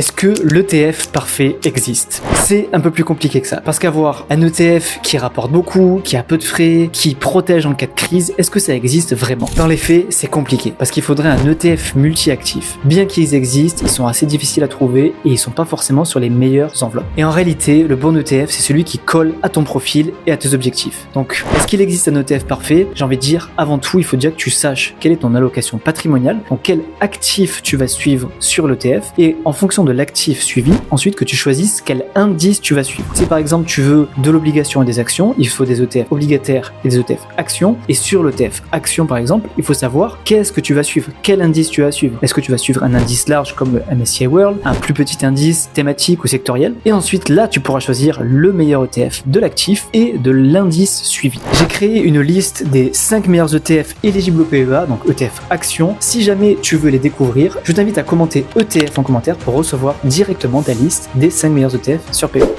est-ce que l'ETF parfait existe? C'est un peu plus compliqué que ça, parce qu'avoir un ETF qui rapporte beaucoup, qui a peu de frais, qui protège en cas de crise, est-ce que ça existe vraiment? Dans les faits, c'est compliqué, parce qu'il faudrait un ETF multi-actif. Bien qu'ils existent, ils sont assez difficiles à trouver et ils sont pas forcément sur les meilleures enveloppes. Et en réalité, le bon ETF, c'est celui qui colle à ton profil et à tes objectifs. Donc, est-ce qu'il existe un ETF parfait? J'ai envie de dire, avant tout, il faut déjà que tu saches quelle est ton allocation patrimoniale, donc quel actif tu vas suivre sur l'ETF, et en fonction de l'actif suivi, ensuite que tu choisisses quel indice tu vas suivre. Si par exemple tu veux de l'obligation et des actions, il faut des ETF obligataires et des ETF actions, et sur l'ETF action par exemple, il faut savoir qu'est-ce que tu vas suivre, quel indice tu vas suivre. Est-ce que tu vas suivre un indice large comme le MSCI World, un plus petit indice thématique ou sectoriel, et ensuite là tu pourras choisir le meilleur ETF de l'actif et de l'indice suivi. J'ai créé une liste des 5 meilleurs ETF éligibles au PEA, donc ETF actions. Si jamais tu veux les découvrir, je t'invite à commenter ETF en commentaire pour recevoir directement ta liste des 5 meilleurs ETF sur PEA.